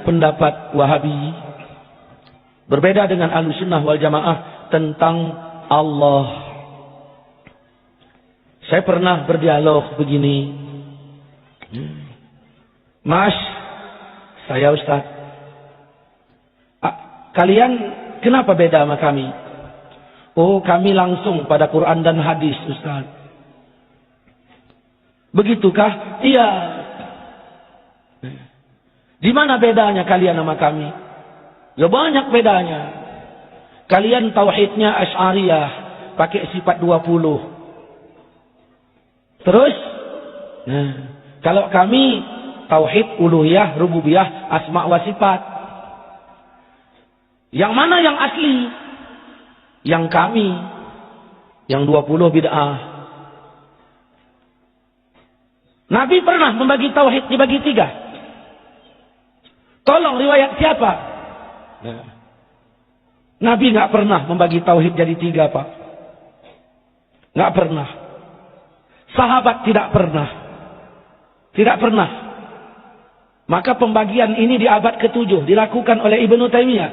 pendapat Wahabi berbeda dengan Ahlussunnah wal Jamaah tentang Allah. Saya pernah berdialog begini, Mas, saya Ustaz, kalian kenapa beda sama kami? Oh, kami langsung pada Quran dan hadis, Ustaz. Begitukah? Iya. Di mana bedanya kalian sama kami? Ya banyak bedanya. Kalian tauhidnya Asy'ariyah, pakai sifat 20. Terus, kalau kami tauhid uluhiyah, rububiyah, asma wa sifat. Yang mana yang asli? Yang kami, yang 20 bid'ah. Nabi pernah membagi tauhid dibagi 3. Tolong riwayat siapa? Nabi nggak pernah membagi tauhid jadi 3, Pak. Nggak pernah. Sahabat tidak pernah. Tidak pernah. Maka pembagian ini di abad ke-7 dilakukan oleh Ibnu Taimiyah.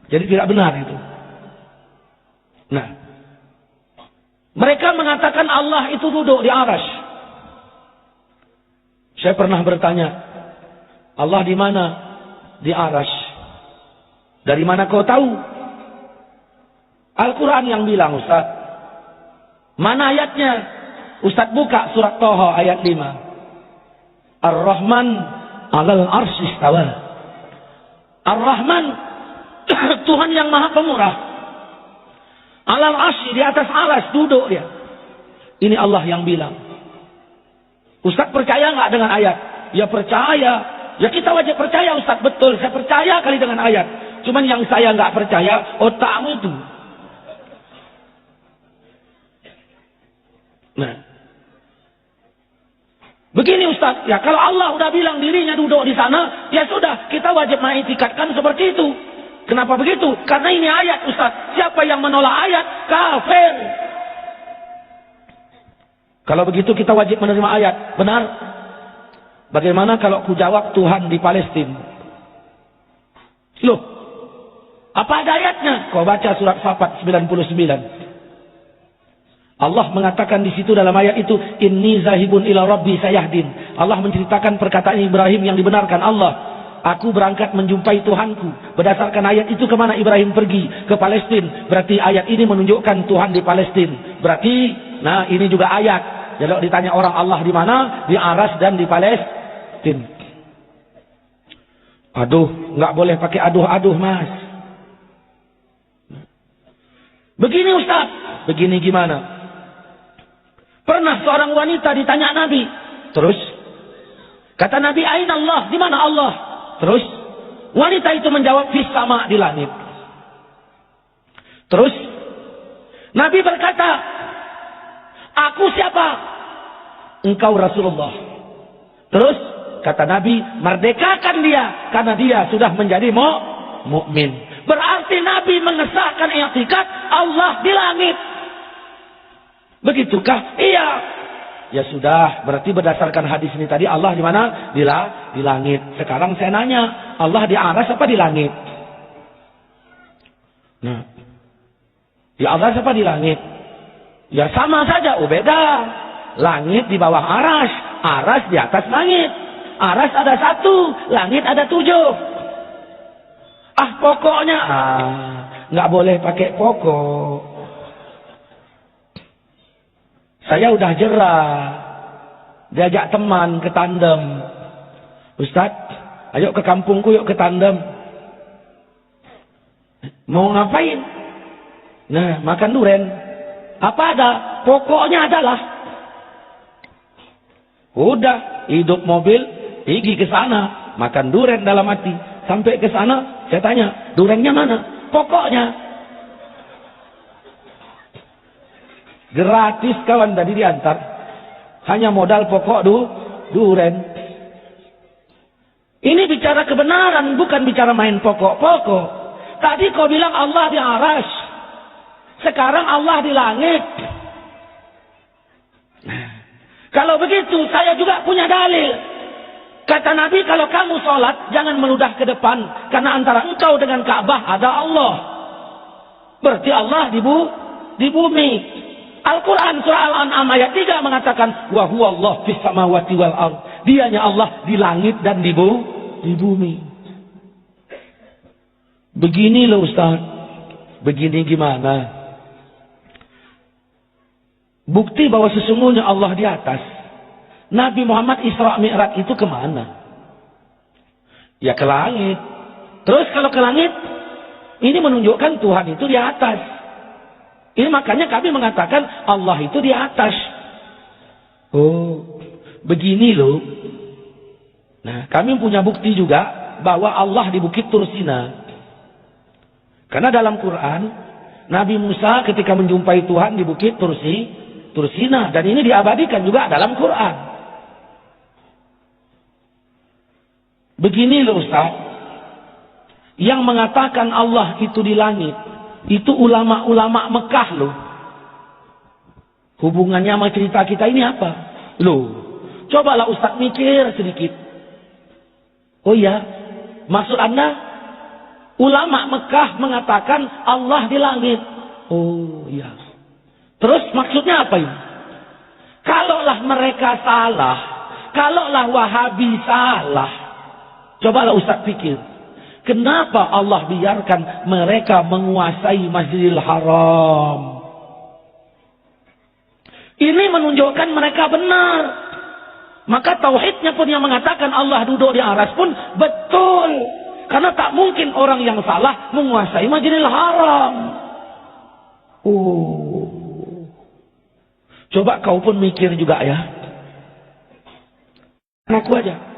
Jadi tidak benar itu. Nah, mereka mengatakan Allah itu duduk di arasy. Saya pernah bertanya, Allah di mana? Di arasy. Dari mana kau tahu? Al-Quran yang bilang, Ustaz. Mana ayatnya? Ustaz buka surat Thaha ayat 5. Ar-Rahman 'alal arsy istawa. Ar-Rahman, Tuhan yang Maha Pemurah. 'Alal arsy, di atas aras duduk dia. Ini Allah yang bilang. Ustaz percaya nggak dengan ayat? Ya percaya. Ya kita wajib percaya, Ustaz. Betul, saya percaya kali dengan ayat. Cuman yang saya nggak percaya, otakmu itu. Nah, begini Ustaz. Ya kalau Allah udah bilang dirinya duduk di sana, ya sudah, kita wajib mengitikadkan seperti itu. Kenapa begitu? Karena ini ayat, Ustaz. Siapa yang menolak ayat? Kafir. Kalau begitu kita wajib menerima ayat. Benar? Bagaimana kalau ku jawab Tuhan di Palestina? Loh, apa ada ayatnya? Kau baca surat Safat 99. Allah mengatakan di situ dalam ayat itu, Inni zahibun ila rabbi sayahdin. Allah menceritakan perkataan Ibrahim yang dibenarkan Allah. Aku berangkat menjumpai Tuhanku. Berdasarkan ayat itu kemana Ibrahim pergi? Ke Palestina. Berarti ayat ini menunjukkan Tuhan di Palestina. Berarti, nah ini juga ayat. Jadi kalau ditanya orang Allah di mana? Di aras dan di Palestina. Aduh, nggak boleh pakai aduh-aduh, Mas. Begini Ustaz. Begini gimana? Pernah seorang wanita ditanya Nabi. Terus? Kata Nabi, Aina Allah? Di mana Allah? Terus? Wanita itu menjawab, fis sama, di langit. Terus? Nabi berkata, aku siapa? Engkau Rasulullah. Terus? Kata Nabi, merdekakan dia. Karena dia sudah menjadi mukmin. Berarti Nabi mengesahkan i'tikad Allah di langit. Begitukah? Iya. Ya sudah, berarti berdasarkan hadis ini tadi Allah di mana? Di langit. Sekarang saya nanya, Allah di aras apa di langit? Nah, di aras apa di langit? Ya sama saja, beda. Langit di bawah aras, aras di atas langit. Aras ada 1, langit ada 7. Pokoknya, nggak boleh pakai pokok. Saya udah jerah, diajak teman ke tandem. Ustaz, ayo ke kampungku, yuk ke tandem. Mau ngapain? Nah, makan duren. Apa ada? Pokoknya adalah. Udah, hidup mobil, pergi ke sana, makan duren dalam hati. Sampai ke sana, saya tanya, durennya mana? Pokoknya. Gratis kawan tadi diantar. Hanya modal pokok duren. Ini bicara kebenaran, bukan bicara main pokok-pokok. Tadi kau bilang Allah di aras. Sekarang Allah di langit. Kalau begitu, saya juga punya dalil. Kata Nabi, kalau kamu sholat, jangan meludah ke depan. Karena antara engkau dengan Ka'bah ada Allah. Berarti Allah di bumi. Al-Quran surah Al-An'am ayat 3 mengatakan, wa huwa Allah fis samawati wal ardh. Dianya Allah di langit dan di bumi. Begini loh Ustaz. Begini gimana? Bukti bahwa sesungguhnya Allah di atas. Nabi Muhammad Isra Mi'raj itu kemana? Ya ke langit. Terus kalau ke langit, ini menunjukkan Tuhan itu di atas. Ini makanya kami mengatakan Allah itu di atas. Oh, begini loh. Nah, kami punya bukti juga bahwa Allah di Bukit Tursina. Karena dalam Quran, Nabi Musa ketika menjumpai Tuhan di Bukit Tursina. Dan ini diabadikan juga dalam Quran. Begini loh Ustaz, yang mengatakan Allah itu di langit, itu ulama-ulama Mekah loh. Hubungannya sama cerita kita ini apa? Loh, cobalah Ustaz mikir sedikit. Oh ya, maksud Anda, ulama Mekah mengatakan Allah di langit. Oh iya. Terus maksudnya apa ini? Kalaulah mereka salah, kalaulah Wahabi salah, cobalah Ustaz pikir. Kenapa Allah biarkan mereka menguasai Masjidil Haram? Ini menunjukkan mereka benar. Maka tauhidnya pun yang mengatakan Allah duduk di aras pun betul. Karena tak mungkin orang yang salah menguasai Masjidil Haram. Oh. Coba kau pun mikir juga ya. Aku aja.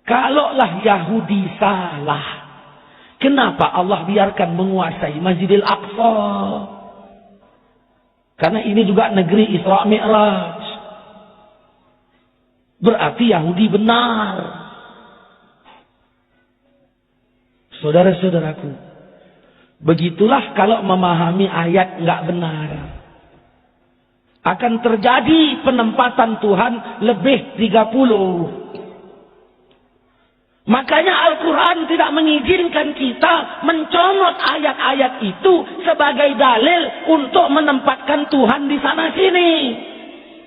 Kalaulah Yahudi salah, kenapa Allah biarkan menguasai Masjidil Aqsa? Karena ini juga negeri Isra Mi'raj. Berarti Yahudi benar. Saudara-saudaraku, begitulah kalau memahami ayat nggak benar. Akan terjadi penempatan Tuhan lebih 30. Makanya Al-Quran tidak mengizinkan kita mencomot ayat-ayat itu sebagai dalil untuk menempatkan Tuhan di sana sini.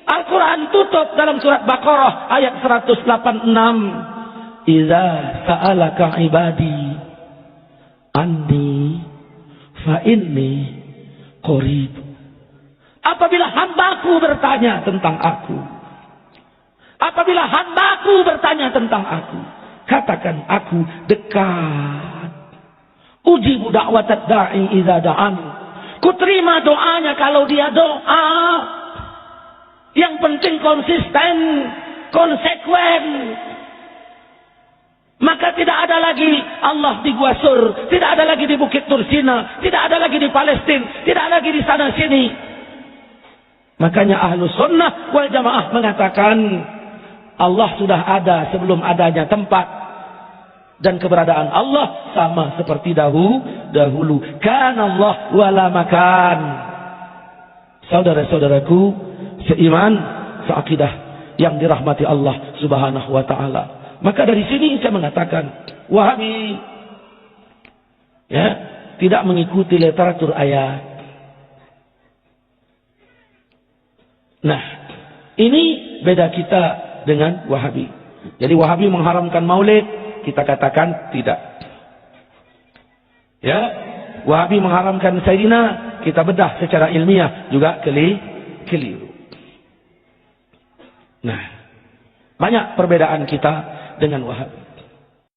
Al-Quran tutup dalam surat Baqarah ayat 186. Iza sa'alaka ibadi anni fa inni qarib. Apabila hambaku bertanya tentang aku, apabila hambaku bertanya tentang aku, katakan aku dekat. Ujibu da'watad da'i idza da'an. Ku terima doanya kalau dia doa. Yang penting konsisten, konsekuen. Maka tidak ada lagi Allah di Gua Sur, tidak ada lagi di Bukit Tursina, tidak ada lagi di Palestina, tidak ada lagi di sana sini. Makanya Ahlus Sunnah wal Jamaah mengatakan Allah sudah ada sebelum adanya tempat, dan keberadaan Allah sama seperti dahulu. Kana Allah wala makan. Saudara-saudaraku seiman, seakidah yang dirahmati Allah Subhanahu wa taala. Maka dari sini saya mengatakan Wahabi ya tidak mengikuti literatur ayat. Nah, ini beda kita dengan Wahabi. Jadi Wahabi mengharamkan maulid, kita katakan tidak. Ya, Wahabi mengharamkan Sayyidina, kita bedah secara ilmiah juga keliru. Nah, banyak perbedaan kita dengan Wahabi.